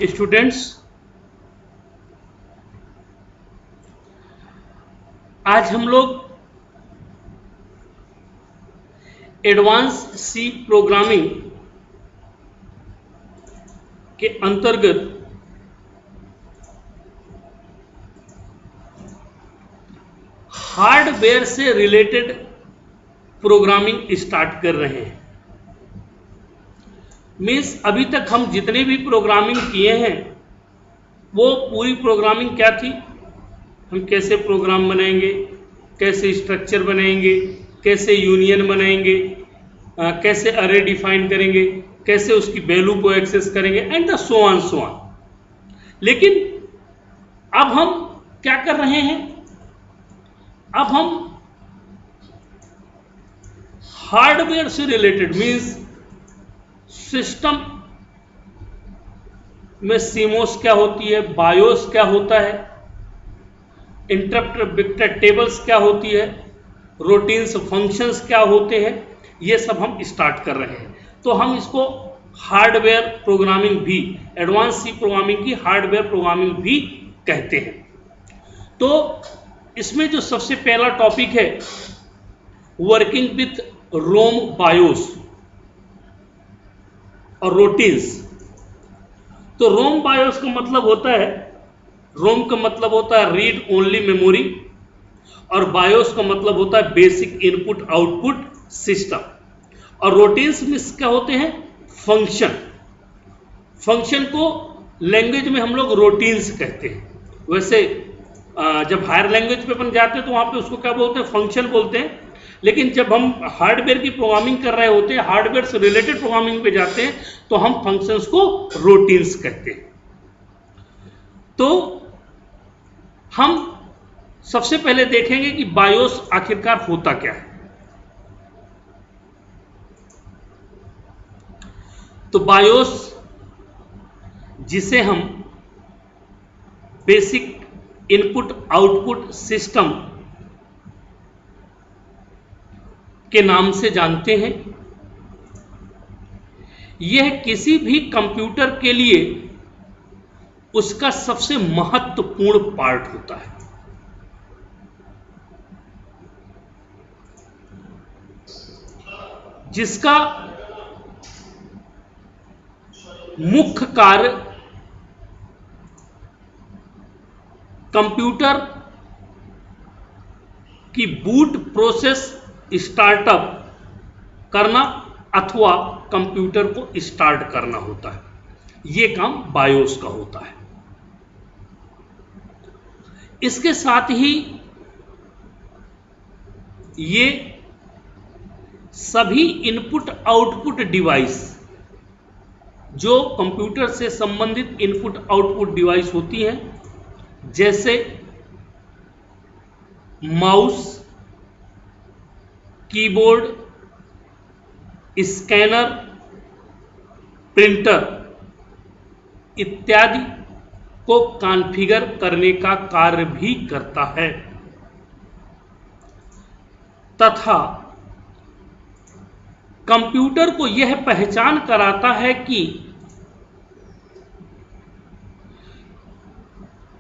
Morning students. आज हम लोग एडवांस सी प्रोग्रामिंग के अंतर्गत हार्डवेयर से रिलेटेड प्रोग्रामिंग स्टार्ट कर रहे हैं। मीन्स अभी तक हम जितने भी प्रोग्रामिंग किए हैं वो पूरी प्रोग्रामिंग क्या थी, हम कैसे प्रोग्राम बनाएंगे, कैसे स्ट्रक्चर बनाएंगे, कैसे यूनियन बनाएंगे, कैसे अरे डिफाइन करेंगे, कैसे उसकी वैल्यू को एक्सेस करेंगे एंड द सो ऑन। लेकिन अब हम क्या कर रहे हैं, अब हम हार्डवेयर से रिलेटेड मीन्स सिस्टम में सीमोस क्या होती है, बायोस क्या होता है, इंटरप्ट वेक्टर टेबल्स क्या होती है, रूटीन्स फंक्शंस क्या होते हैं, ये सब हम स्टार्ट कर रहे हैं। तो हम इसको हार्डवेयर प्रोग्रामिंग भी, एडवांस सी प्रोग्रामिंग की हार्डवेयर प्रोग्रामिंग भी कहते हैं। तो इसमें जो सबसे पहला टॉपिक है वर्किंग विथ रोम बायोस और रूटीन्स। तो रोम बायोस का मतलब होता है, रोम का मतलब होता है रीड ओनली मेमोरी और बायोस का मतलब होता है बेसिक इनपुट आउटपुट सिस्टम। और रूटीन्स में क्या होते हैं, फंक्शन। फंक्शन को लैंग्वेज में हम लोग रूटीन्स कहते हैं। वैसे जब हायर लैंग्वेज पे अपन जाते हैं तो वहां पे उसको क्या बोलते हैं, फंक्शन बोलते हैं। लेकिन जब हम हार्डवेयर की प्रोग्रामिंग कर रहे होते हैं, हार्डवेयर से रिलेटेड प्रोग्रामिंग पे जाते हैं तो हम फंक्शंस को रूटीन्स कहते हैं। तो हम सबसे पहले देखेंगे कि बायोस आखिरकार होता क्या है। तो बायोस, जिसे हम बेसिक इनपुट आउटपुट सिस्टम के नाम से जानते हैं, यह किसी भी कंप्यूटर के लिए उसका सबसे महत्वपूर्ण पार्ट होता है। जिसका मुख्य कार्य कंप्यूटर की बूट प्रोसेस स्टार्टअप करना अथवा कंप्यूटर को स्टार्ट करना होता है। यह काम बायोस का होता है। इसके साथ ही ये सभी इनपुट आउटपुट डिवाइस, जो कंप्यूटर से संबंधित इनपुट आउटपुट डिवाइस होती हैं, जैसे माउस, कीबोर्ड, स्कैनर, प्रिंटर इत्यादि को कॉन्फ़िगर करने का कार्य भी करता है तथा कंप्यूटर को यह पहचान कराता है कि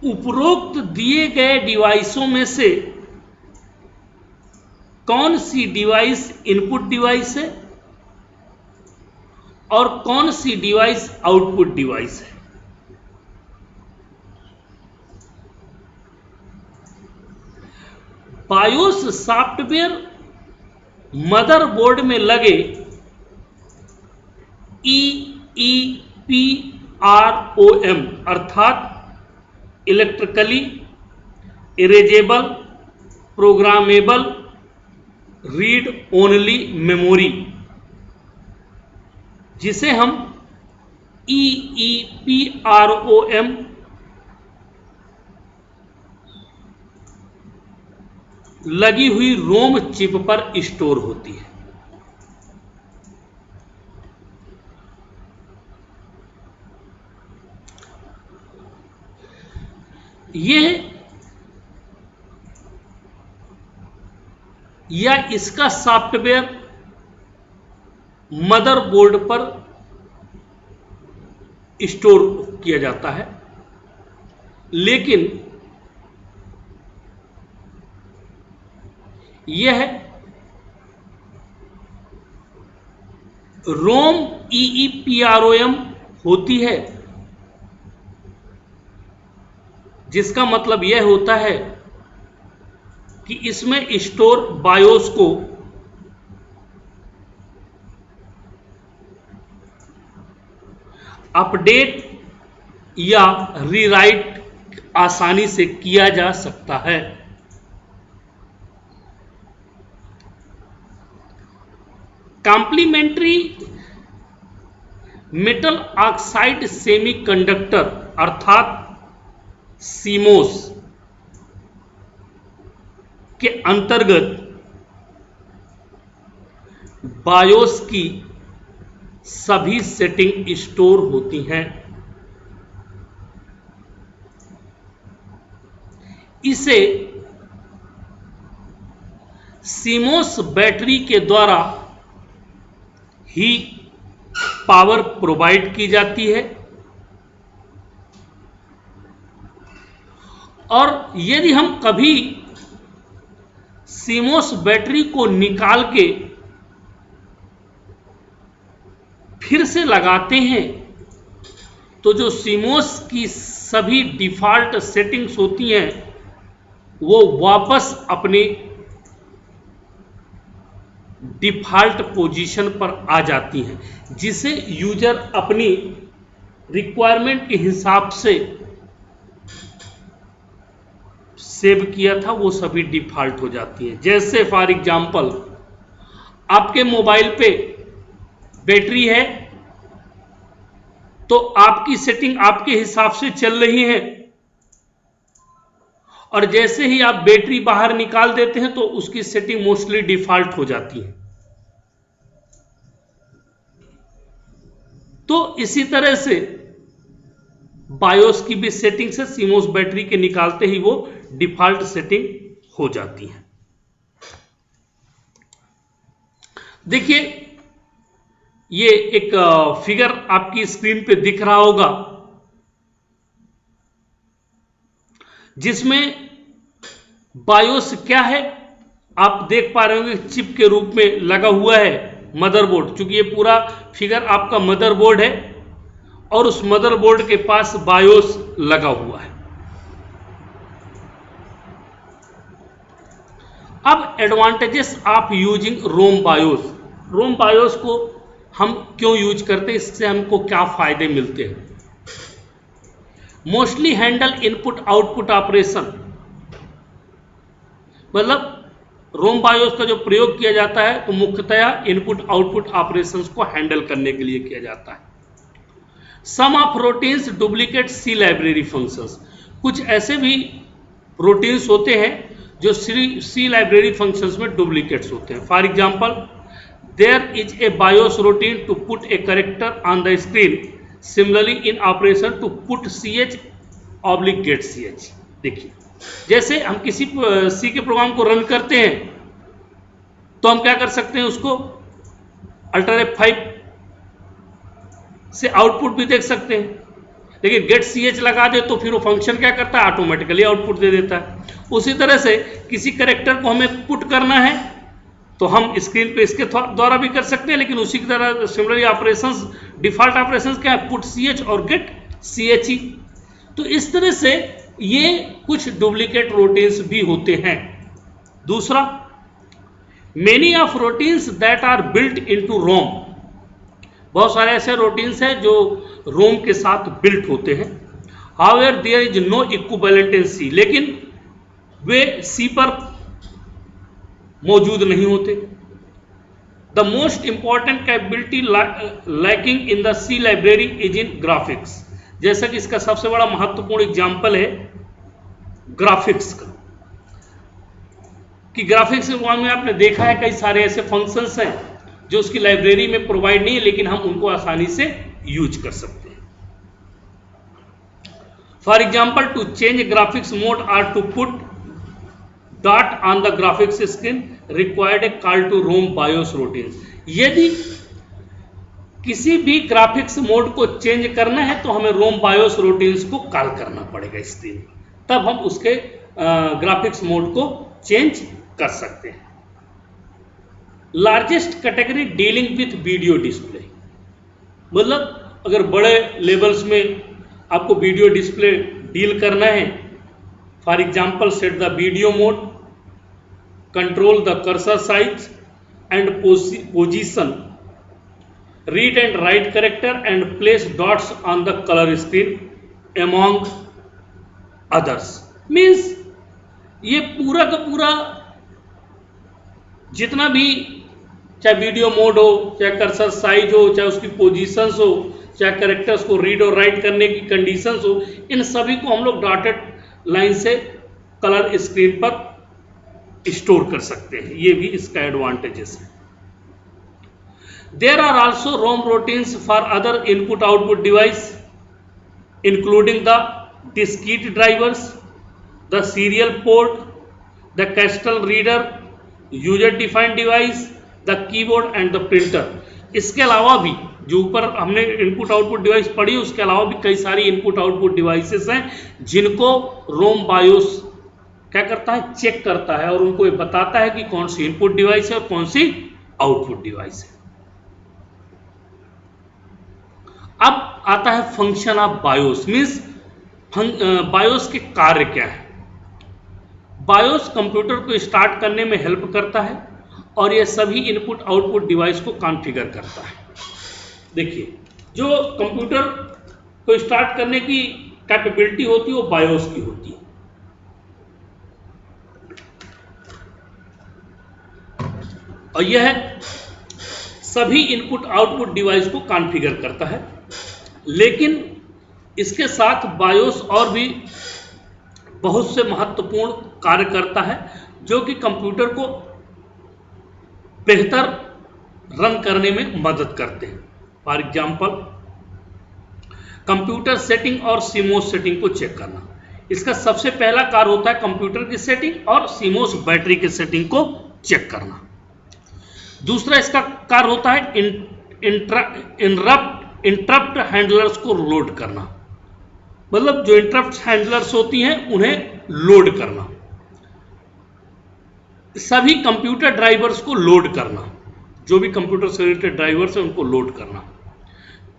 उपरोक्त दिए गए डिवाइसों में से कौन सी डिवाइस इनपुट डिवाइस है और कौन सी डिवाइस आउटपुट डिवाइस है। बायोस सॉफ्टवेयर मदरबोर्ड में लगे EEPROM अर्थात electrically erasable programmable read only memory, जिसे हम EEPROM लगी हुई रोम चिप पर स्टोर होती है। या इसका सॉफ्टवेयर मदरबोर्ड पर स्टोर किया जाता है, लेकिन यह रोम EEPROM होती है, जिसका मतलब यह होता है कि इसमें स्टोर बायोस को अपडेट या रीराइट आसानी से किया जा सकता है। कॉम्प्लीमेंट्री मेटल ऑक्साइड सेमीकंडक्टर अर्थात सीमोस के अंतर्गत बायोस की सभी सेटिंग स्टोर होती हैं। इसे सीमोस बैटरी के द्वारा ही पावर प्रोवाइड की जाती है, और यदि हम कभी सीमोस बैटरी को निकाल के फिर से लगाते हैं तो जो सीमोस की सभी डिफॉल्ट सेटिंग्स होती हैं वो वापस अपने डिफॉल्ट पोजीशन पर आ जाती हैं, जिसे यूजर अपनी रिक्वायरमेंट के हिसाब से सेव किया था वो सभी डिफॉल्ट हो जाती हैं। जैसे फॉर एग्जांपल आपके मोबाइल पे बैटरी है तो आपकी सेटिंग आपके हिसाब से चल रही है, और जैसे ही आप बैटरी बाहर निकाल देते हैं तो उसकी सेटिंग मोस्टली डिफॉल्ट हो जाती है। तो इसी तरह से बायोस की भी सेटिंग से सीमोस बैटरी के निकालते ही वो डिफॉल्ट सेटिंग हो जाती है। देखिए ये एक फिगर आपकी स्क्रीन पे दिख रहा होगा, जिसमें बायोस क्या है आप देख पा रहे होंगे, चिप के रूप में लगा हुआ है मदरबोर्ड। चूंकि ये पूरा फिगर आपका मदरबोर्ड है और उस मदरबोर्ड के पास बायोस लगा हुआ है। अब advantages of using ROM BIOS. ROM BIOS को हम क्यों यूज करते हैं, इससे हमको क्या फायदे मिलते हैं। Mostly handle input output operation, मतलब रोम बायोस का जो प्रयोग किया जाता है तो मुख्यतया इनपुट आउटपुट ऑपरेशंस को हैंडल करने के लिए किया जाता है। Some of routines duplicate C library functions, कुछ ऐसे भी रूटीन्स होते हैं जो सी लाइब्रेरी फंक्शंस में डुप्लीकेट्स होते हैं। For example there is a BIOS routine to put a character on the screen, similarly in operation to put ch oblique get ch। देखिए जैसे हम किसी सी के प्रोग्राम को रन करते हैं तो हम क्या कर सकते हैं, उसको अल्टर F5 से आउटपुट भी देख सकते हैं, लेकिन गेट ch लगा दे तो फिर वो फंक्शन क्या करता है, ऑटोमेटिकली आउटपुट दे देता है। उसी तरह से किसी कैरेक्टर को हमें पुट करना है तो हम स्क्रीन पे इसके द्वारा भी कर सकते हैं, लेकिन उसी की तरह सिमिलरली ऑपरेशंस, डिफॉल्ट ऑपरेशंस क्या है, पुट ch और गेट ch। तो इस तरह से ये कुछ डुप्लीकेट रूटीन्स भी होते हैं। दूसरा, many of routines that are built into ROM, बहुत सारे ऐसे रूटीन्स हैं जो रोम के साथ बिल्ट होते हैं। However there is no equivalent in C, लेकिन वे सी पर मौजूद नहीं होते। The most important capability lacking in the C library is in graphics, जैसा कि इसका सबसे बड़ा महत्वपूर्ण एग्जाम्पल है ग्राफिक्स का, कि ग्राफिक्स में आपने देखा है कई सारे ऐसे फंक्शंस हैं जो उसकी लाइब्रेरी में प्रोवाइड नहीं है, लेकिन हम उनको आसानी से यूज कर सकते हैं। For example to change graphics mode or to put dot on the graphics screen required a call to ROM BIOS routine. यदि किसी भी ग्राफिक्स मोड को चेंज करना है तो हमें रोम बायोस रूटीन्स को कॉल करना पड़ेगा स्क्रीन पर, तब हम उसके ग्राफिक्स मोड को चेंज कर सकते हैं। Largest category dealing with video display, मतलब अगर बड़े लेवल्स में आपको वीडियो डिस्प्ले डील करना है, for example set the video mode, control the cursor size and position, read and write character and place dots on the color screen among others। Means ये पूरा का पूरा जितना भी, चाहे वीडियो मोड हो, चाहे कर्सर साइज हो, चाहे उसकी पोजीशंस हो, चाहे कैरेक्टर्स को रीड और राइट करने की कंडीशंस हो, इन सभी को हम लोग डॉटेड लाइन से कलर स्क्रीन पर स्टोर कर सकते हैं। ये भी इसका एडवांटेजेस है। There are also ROM routines for other input-output device, including the discrete drivers, the serial port, the Castle reader, user-defined device, the keyboard and the printer। इसके अलावा भी जो ऊपर हमने इनपुट आउटपुट डिवाइस पढ़ी, उसके अलावा भी कई सारी इनपुट आउटपुट डिवाइसेस हैं जिनको रोम बायोस क्या करता है, चेक करता है और उनको ये बताता है कि कौन सी इनपुट डिवाइस है और कौन सी आउटपुट डिवाइस है। अब आता है function of BIOS, means BIOS के कार्य क्या है। बायोस कंप्यूटर को स्टार्ट करने में हेल्प करता है और यह सभी इनपुट आउटपुट डिवाइस को कॉन्फ़िगर करता है। देखिए, जो कंप्यूटर को स्टार्ट करने की कैपेबिलिटी होती है वो बायोस की होती है। और यह सभी इनपुट आउटपुट डिवाइस को कॉन्फ़िगर करता है, लेकिन इसके साथ बायोस और भी बहुत से महत्वपूर्ण कार्य करता है जो कि कंप्यूटर को बेहतर रन करने में मदद करते हैं। फॉर एग्जांपल, कंप्यूटर सेटिंग और सीमोस सेटिंग को चेक करना। इसका सबसे पहला कार्य होता है कंप्यूटर की सेटिंग और सीमोस बैटरी की सेटिंग को चेक करना। दूसरा इसका कार्य होता है इंटरप्ट हैंडलर्स को लोड करना, मतलब जो इंटरप्ट हैंडलर्स होती हैं उन्हें लोड करना। सभी कंप्यूटर ड्राइवर्स को लोड करना, जो भी कंप्यूटर से रिलेटेड ड्राइवर्स हैं उनको लोड करना।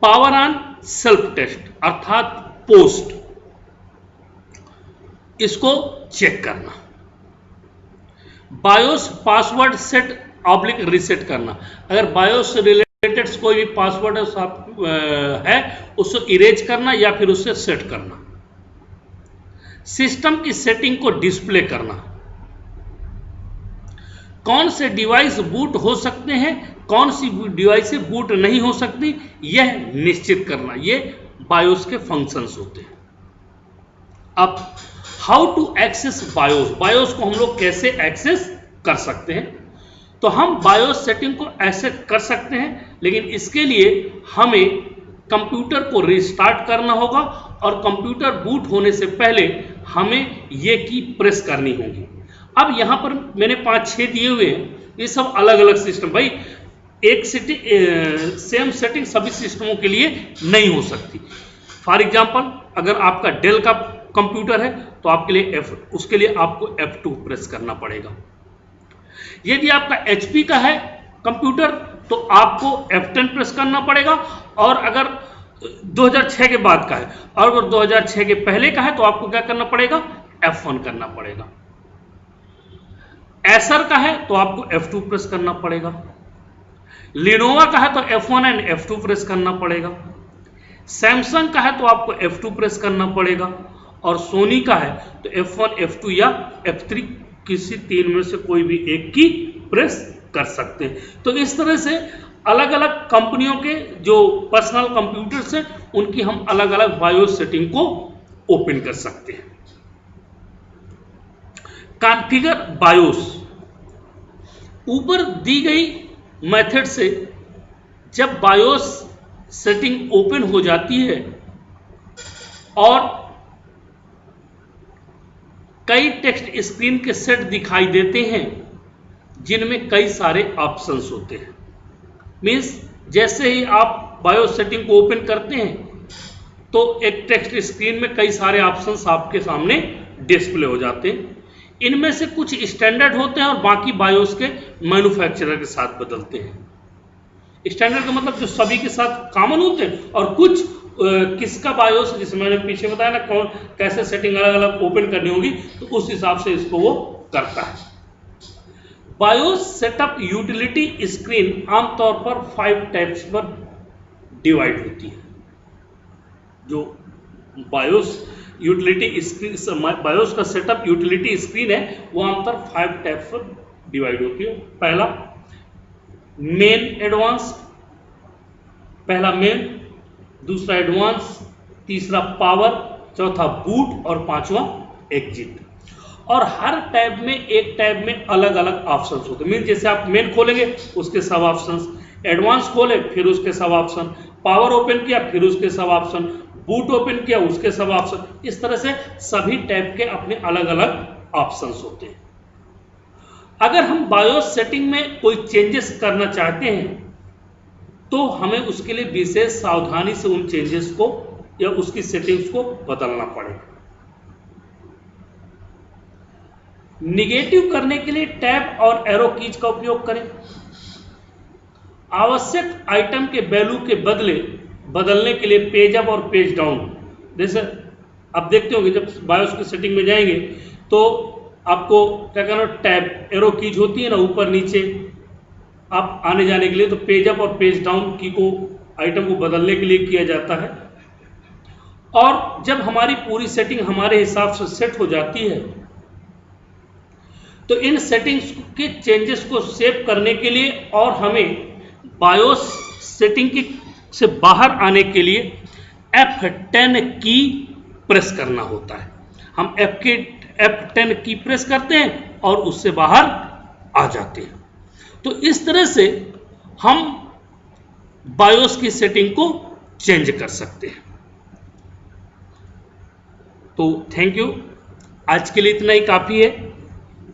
पावर ऑन सेल्फ टेस्ट अर्थात पोस्ट, इसको चेक करना। BIOS password set oblique reset करना, अगर बायोस से रिलेटेड कोई भी पासवर्ड है उसको इरेज करना या फिर उससे सेट करना। सिस्टम की सेटिंग को डिस्प्ले करना, कौन से डिवाइस बूट हो सकते हैं, कौन सी डिवाइस बूट नहीं हो सकती, यह निश्चित करना। ये बायोस के फंक्शंस होते हैं। अब how to access BIOS, BIOS को हम लोग कैसे एक्सेस कर सकते हैं। तो हम बायोस सेटिंग को ऐसे कर सकते हैं, लेकिन इसके लिए हमें कंप्यूटर को रिस्टार्ट करना होगा और कंप्यूटर बूट होने से पहले हमें ये की प्रेस करनी होगी। अब यहाँ पर मैंने 5-6 दिए हुए हैं, ये सब अलग अलग सिस्टम, भाई एक सेम सेटिंग सभी सिस्टमों के लिए नहीं हो सकती। फॉर एग्जांपल, अगर आपका डेल का कंप्यूटर है तो आपके लिए उसके लिए आपको F2 प्रेस करना पड़ेगा। यदि आपका HP का है कंप्यूटर तो आपको F10 प्रेस करना पड़ेगा, और अगर 2006 के बाद का है और अगर 2006 के पहले का है तो आपको क्या करना पड़ेगा, F1 करना पड़ेगा। एसर का है तो आपको F2 प्रेस करना पड़ेगा। लिनोवा का है तो F1 एंड F2 प्रेस करना पड़ेगा। सैमसंग का है तो आपको F2 प्रेस करना पड़ेगा, और सोनी का है तो F1, F2 या F3 किसी 3 में से कोई भी एक की प्रेस कर सकते हैं। तो इस तरह से अलग अलग कंपनियों के जो पर्सनल कंप्यूटर्स हैं उनकी हम अलग अलग बायोस सेटिंग को ओपन कर सकते हैं। कॉन्फ़िगर बायोस, ऊपर दी गई मेथड से जब बायोस सेटिंग ओपन हो जाती है और कई टेक्स्ट स्क्रीन के सेट दिखाई देते हैं जिनमें कई सारे ऑप्शंस होते हैं। मीन्स जैसे ही आप बायोस सेटिंग को ओपन करते हैं तो एक टेक्स्ट स्क्रीन में कई सारे ऑप्शंस आपके सामने डिस्प्ले हो जाते हैं। इनमें से कुछ स्टैंडर्ड होते हैं और बाकी बायोस के मैन्युफैक्चरर के साथ बदलते हैं। स्टैंडर्ड का मतलब जो सभी के साथ कॉमन होते हैं, और कुछ किसका बायोस, जिसे मैंने पीछे बताया ना कौन कैसे सेटिंग अलग अलग ओपन करनी होगी, तो उस हिसाब से इसको वो करता है। बायोस सेटअप यूटिलिटी स्क्रीन आमतौर पर 5 टाइप्स पर डिवाइड होती है। जो बायोस यूटिलिटी स्क्रीन, बायोस का सेटअप यूटिलिटी स्क्रीन है, वो आमतौर 5 टाइप्स पर डिवाइड होती है। पहला मेन एडवांस, पहला मेन, दूसरा एडवांस, तीसरा पावर, चौथा बूट और पांचवा एग्जिट। और हर टैब में एक टैब में अलग अलग ऑप्शंस होते हैं। मीन जैसे आप मेन खोलेंगे उसके सब ऑप्शंस, एडवांस खोले फिर उसके सब ऑप्शन, पावर ओपन किया फिर उसके सब ऑप्शन, बूट ओपन किया उसके सब ऑप्शन। इस तरह से सभी टैब के अपने अलग अलग ऑप्शंस होते हैं। अगर हम बायोस सेटिंग में कोई चेंजेस करना चाहते हैं तो हमें उसके लिए विशेष सावधानी से उन चेंजेस को या उसकी सेटिंग्स को बदलना पड़ेगा। निगेटिव करने के लिए टैब और एरो कीज का उपयोग करें। आवश्यक आइटम के वैल्यू के बदले बदलने के लिए पेज अप और पेज डाउन, जैसे आप देखते होंगे जब बायोस की सेटिंग में जाएंगे तो आपको क्या करना, टैब एरो कीज होती है ना ऊपर नीचे आप आने जाने के लिए, तो पेज अप और पेज डाउन की को आइटम को बदलने के लिए किया जाता है। और जब हमारी पूरी सेटिंग हमारे हिसाब से सेट हो जाती है तो इन सेटिंग्स के चेंजेस को सेव करने के लिए और हमें बायोस सेटिंग की से बाहर आने के लिए F10 की प्रेस करना होता है। हम F10 की प्रेस करते हैं और उससे बाहर आ जाते हैं। तो इस तरह से हम बायोस की सेटिंग को चेंज कर सकते हैं। तो थैंक यू, आज के लिए इतना ही काफ़ी है।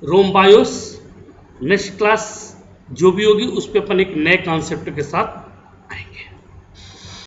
रोम बायोस नेक्स्ट क्लास जो भी होगी उस पर अपन एक नए कॉन्सेप्ट के साथ